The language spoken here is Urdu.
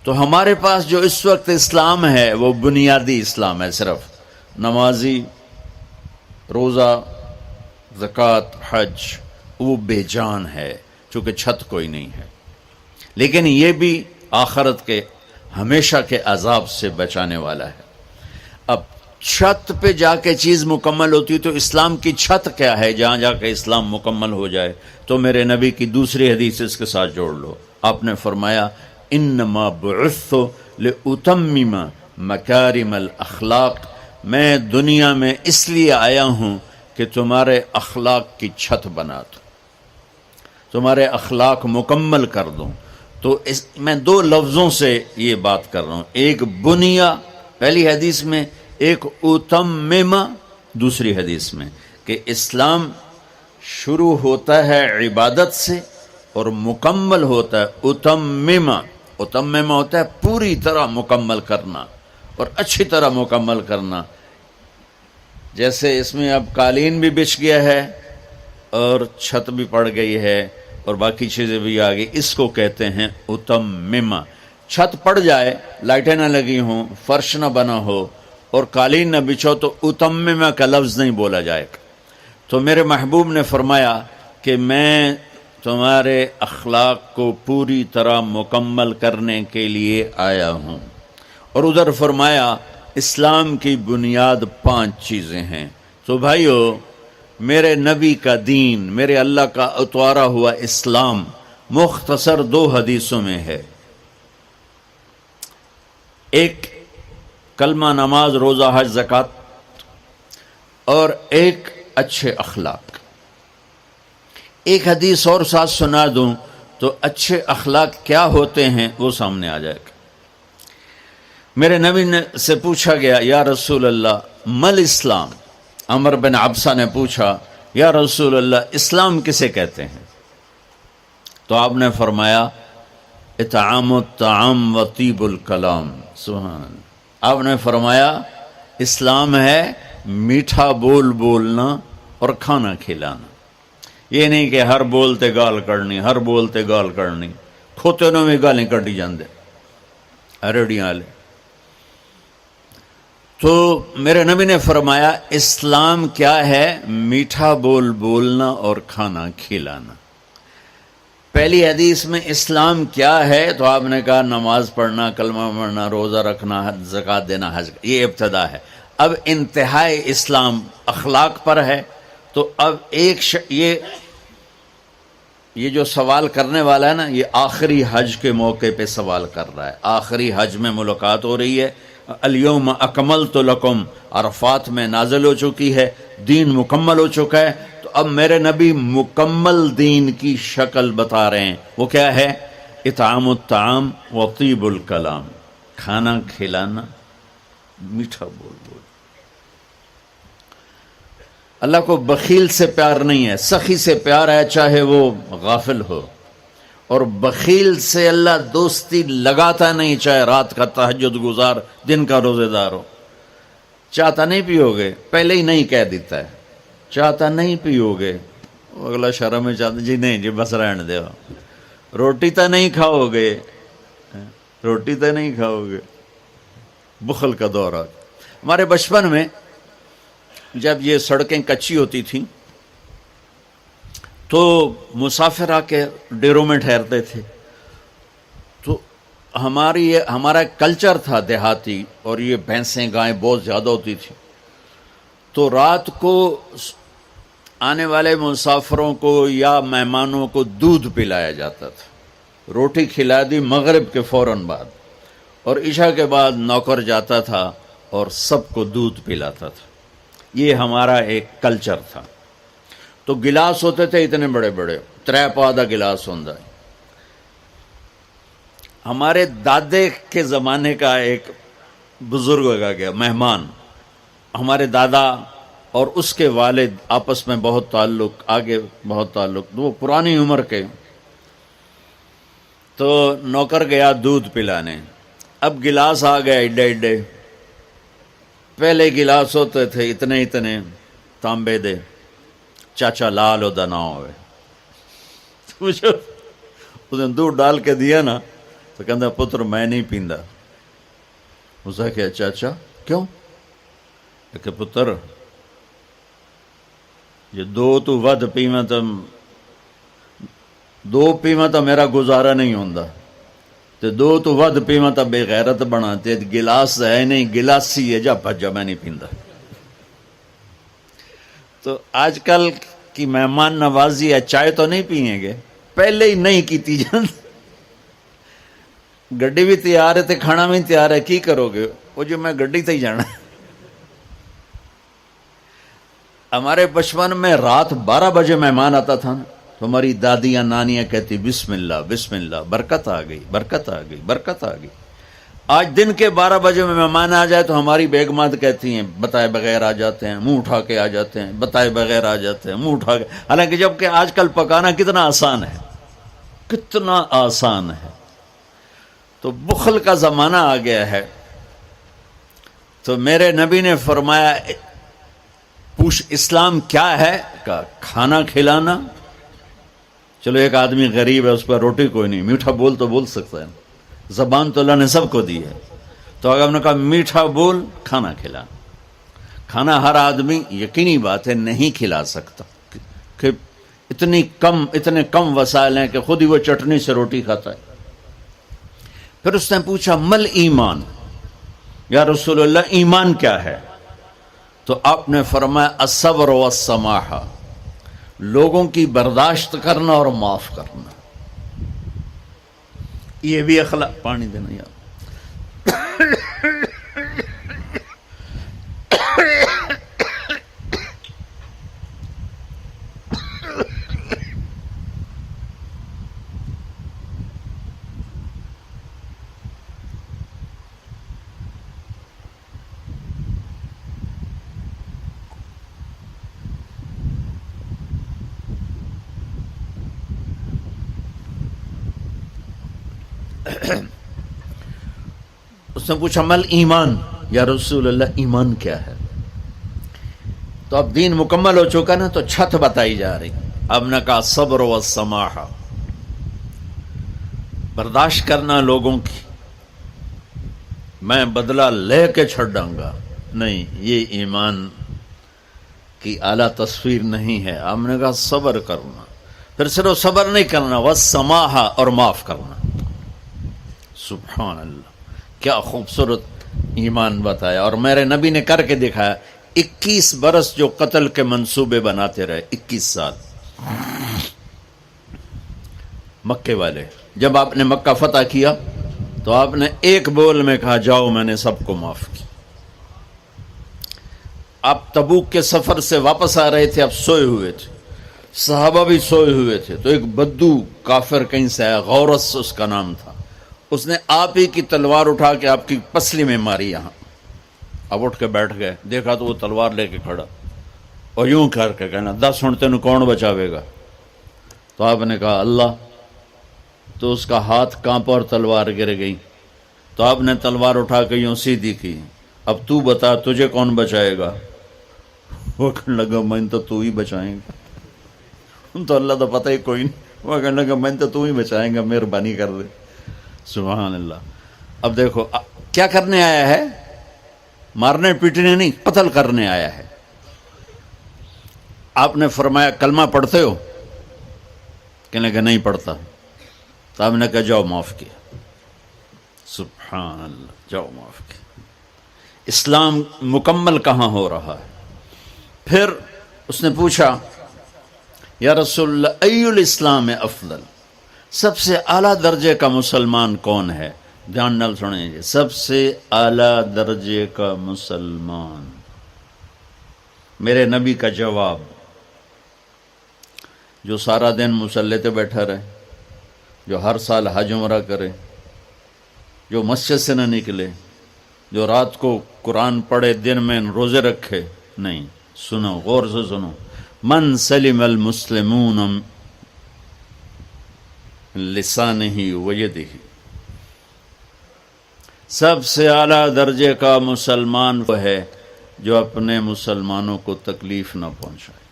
تو ہمارے پاس جو اس وقت اسلام ہے وہ بنیادی اسلام ہے، صرف نمازی، روزہ، زکوٰۃ، حج، وہ بے جان ہے چونکہ چھت کوئی نہیں ہے، لیکن یہ بھی آخرت کے ہمیشہ کے عذاب سے بچانے والا ہے۔ اب چھت پہ جا کے چیز مکمل ہوتی تو اسلام کی چھت کیا ہے جہاں جا کے اسلام مکمل ہو جائے؟ تو میرے نبی کی دوسری حدیث اس کے ساتھ جوڑ لو، آپ نے فرمایا انما بعثت لاتمم مکارم الاخلاق، میں دنیا میں اس لیے آیا ہوں کہ تمہارے اخلاق کی چھت بنا دوں، تمہارے اخلاق مکمل کر دوں۔ تو میں دو لفظوں سے یہ بات کر رہا ہوں، ایک بنیا پہلی حدیث میں، ایک اتمم دوسری حدیث میں، کہ اسلام شروع ہوتا ہے عبادت سے اور مکمل ہوتا ہے اتمم۔ اتمم ہوتا ہے پوری طرح مکمل کرنا اور اچھی طرح مکمل کرنا۔ جیسے اس میں اب قالین بھی بچھ گیا ہے اور چھت بھی پڑ گئی ہے اور باقی چیزیں بھی آ گئی، اس کو کہتے ہیں اتمم۔ چھت پڑ جائے، لائٹیں نہ لگی ہوں، فرش نہ بنا ہو اور قالین نہ بچھو تو اتمم کا لفظ نہیں بولا جائے گا۔ تو میرے محبوب نے فرمایا کہ میں تمہارے اخلاق کو پوری طرح مکمل کرنے کے لیے آیا ہوں، اور ادھر فرمایا اسلام کی بنیاد 5 چیزیں ہیں۔ تو بھائیو، میرے نبی کا دین، میرے اللہ کا اتوارا ہوا اسلام مختصر 2 حدیثوں میں ہے، ایک کلمہ، نماز، روزہ، حج، زکوٰۃ، اور ایک اچھے اخلاق۔ ایک حدیث اور ساتھ سنا دوں تو اچھے اخلاق کیا ہوتے ہیں وہ سامنے آ جائے گا۔ میرے نبی سے پوچھا گیا یا رسول اللہ مل اسلام، عمر بن عبسہ نے پوچھا یا رسول اللہ اسلام کسے کہتے ہیں؟ تو آپ نے فرمایا اطعام الطعام و طیب الکلام۔ سبحان اللہ۔ آپ نے فرمایا اسلام ہے میٹھا بول بولنا اور کھانا کھلانا۔ یہ نہیں کہ ہر بولتے گال کرنی، ہر بولتے گال کرنی، کھوتے نوں میں گالیں کٹی جاندے ریڑیاں والے۔ تو میرے نبی نے فرمایا اسلام کیا ہے؟ میٹھا بول بولنا اور کھانا کھلانا۔ پہلی حدیث میں اسلام کیا ہے تو آپ نے کہا نماز پڑھنا، کلمہ پڑھنا، روزہ رکھنا، زکوٰۃ دینا، حج، یہ ابتدا ہے۔ اب انتہائی اسلام اخلاق پر ہے۔ تو اب یہ جو سوال کرنے والا ہے نا، یہ آخری حج کے موقع پہ سوال کر رہا ہے، آخری حج میں ملاقات ہو رہی ہے۔ الیوم اکملت لکم عرفات میں نازل ہو چکی ہے، دین مکمل ہو چکا ہے۔ تو اب میرے نبی مکمل دین کی شکل بتا رہے ہیں، وہ کیا ہے؟ اطعام الطعام و طیب الکلام، کھانا کھلانا، میٹھا بول بول۔ اللہ کو بخیل سے پیار نہیں ہے، سخی سے پیار ہے، چاہے وہ غافل ہو، اور بخیل سے اللہ دوستی لگاتا نہیں، چاہے رات کا تہجد گزار، دن کا روزے دار ہو۔ چاہتا نہیں پیو گے، پہلے ہی نہیں کہہ دیتا ہے، چاہتا نہیں پیو گے، اگلا شرم میں چاہتا جی نہیں جی بس رہن دے، روٹی تو نہیں کھاؤ گے، روٹی تو نہیں کھاؤ گے، بخل کا دور آ گیا۔ ہمارے بچپن میں جب یہ سڑکیں کچی ہوتی تھیں تو مسافر آ کے ڈیروں میں ٹھہرتے تھے، تو ہمارا ایک کلچر تھا دیہاتی، اور یہ بھینسیں گائیں بہت زیادہ ہوتی تھی، تو رات کو آنے والے مسافروں کو یا مہمانوں کو دودھ پلایا جاتا تھا، روٹی کھلا دی مغرب کے فوراً بعد، اور عشاء کے بعد نوکر جاتا تھا اور سب کو دودھ پلاتا تھا۔ یہ ہمارا ایک کلچر تھا۔ تو گلاس ہوتے تھے اتنے بڑے بڑے، 3 پا دا گلاس ہوندا ہے۔ ہمارے دادے کے زمانے کا ایک بزرگ ہوگا گیا مہمان، ہمارے دادا اور اس کے والد آپس میں بہت تعلق، آگے بہت تعلق، وہ پرانی عمر کے، تو نوکر گیا دودھ پلانے، اب گلاس آ گئے ایڈے ایڈے، پہلے گلاس ہوتے تھے اتنے اتنے تانبے دے، چاچا لال ہودا نہ ہوئے، اس نے دودھ ڈال کے دیا نا تو کہتا پتر میں نہیں پیندا. اس نے کہا اچھا کیوں؟ کہ پتر یہ دو ود پیواں تو دو پیواں تو میرا گزارا نہیں ہوندا تے دو تو ود پیواں تو بے غیرت بنا تے گلاس ہے نہیں گلاسی ہے جا بھجا میں نہیں پیندا. تو آج کل کی مہمان نوازی ہے چائے تو نہیں پئیں گے پہلے ہی نہیں کیتی جان. گڈی بھی تیار ہے تے کھانا بھی تیار ہے کی کرو گے؟ وہ جو میں گڈی تے ہی جانا. ہمارے بچپن میں رات 12 بجے مہمان آتا تھا نا تو ہماری دادیاں نانیاں کہتی بسم اللہ برکت آ گئی برکت آ گئی برکت آ گئی. آج دن کے 12 بجے میں مہمان آ جائے تو ہماری بیگمات کہتی ہیں بتائے بغیر آ جاتے ہیں منہ اٹھا کے آ جاتے ہیں بتائے بغیر آ جاتے ہیں منہ اٹھا کے. حالانکہ جب کہ آج کل پکانا کتنا آسان ہے کتنا آسان ہے. تو بخل کا زمانہ آ گیا ہے. تو میرے نبی نے فرمایا پوچھ اسلام کیا ہے؟ کہا کھانا کھلانا. چلو ایک آدمی غریب ہے اس پر روٹی کوئی نہیں میٹھا بول تو بول سکتا ہے زبان تو اللہ نے سب کو دی ہے. تو اگر ہم نے کہا میٹھا بول کھانا کھلانا. کھانا ہر آدمی یقینی بات ہے نہیں کھلا سکتا کہ اتنے کم وسائل ہیں کہ خود ہی وہ چٹنی سے روٹی کھاتا ہے. پھر اس نے پوچھا مل ایمان یا رسول اللہ ایمان کیا ہے؟ تو آپ نے فرمایا الصبر والسماحہ لوگوں کی برداشت کرنا اور معاف کرنا. یہ بھی اخلاق پانی دینا یار. اس نے پوچھا مل ایمان یا رسول اللہ ایمان کیا ہے؟ تو اب دین مکمل ہو چکا نا تو چھت بتائی جا رہی. اب نے کہا صبر و سماحہ برداشت کرنا لوگوں کی میں بدلہ لے کے چھڑوں گا نہیں یہ ایمان کی اعلیٰ تصویر نہیں ہے. ہم نے کہا صبر کرنا پھر صرف صبر نہیں کرنا والسماحہ اور معاف کرنا. سبحان اللہ کیا خوبصورت ایمان بتایا. اور میرے نبی نے کر کے دکھایا. 21 برس جو قتل کے منصوبے بناتے رہے 21 سال مکے والے. جب آپ نے مکہ فتح کیا تو آپ نے ایک بول میں کہا جاؤ میں نے سب کو معاف کیا. آپ تبوک کے سفر سے واپس آ رہے تھے آپ سوئے ہوئے تھے صحابہ بھی سوئے ہوئے تھے. تو ایک بدو کافر کہیں سے آیا غورس اس کا نام تھا. اس نے آپ ہی کی تلوار اٹھا کے آپ کی پسلی میں ماری یہاں. اب اٹھ کے بیٹھ گئے دیکھا تو وہ تلوار لے کے کھڑا اور یوں کر کے کہنا 10 ہن تینوں کون بچاوے گا؟ تو آپ نے کہا اللہ. تو اس کا ہاتھ کانپا اور تلوار گر گئی. تو آپ نے تلوار اٹھا کے یوں سیدھی کی. اب تو بتا تجھے کون بچائے گا؟ وہ کہنے لگا میں تو ہی بچائیں گا. تو اللہ تو پتہ ہی کوئی نہیں. وہ کہنے لگا میں تو ہی بچائیں گا مہربانی کر دے. سبحان اللہ. اب دیکھو کیا کرنے آیا ہے؟ مارنے پیٹنے نہیں قتل کرنے آیا ہے. آپ نے فرمایا کلمہ پڑھتے ہو؟ کہنے لگا نہیں پڑھتا. تو آپ نے کہا جاؤ معاف کیا. سبحان اللہ جاؤ معاف کیا. اسلام مکمل کہاں ہو رہا ہے؟ پھر اس نے پوچھا یا رسول اللہ ای الاسلام افضل سب سے اعلیٰ درجے کا مسلمان کون ہے؟ دھیان نال سنیں جی. سب سے اعلیٰ درجے کا مسلمان میرے نبی کا جواب جو سارا دن مصلی پہ بیٹھا رہے جو ہر سال حج عمرہ کرے جو مسجد سے نہ نکلے جو رات کو قرآن پڑھے دن میں روزے رکھے نہیں. سنو غور سے سنو. من سلم المسلمون لسانہ ویدہ سب سے اعلیٰ درجے کا مسلمان وہ ہے جو اپنے مسلمانوں کو تکلیف نہ پہنچائے.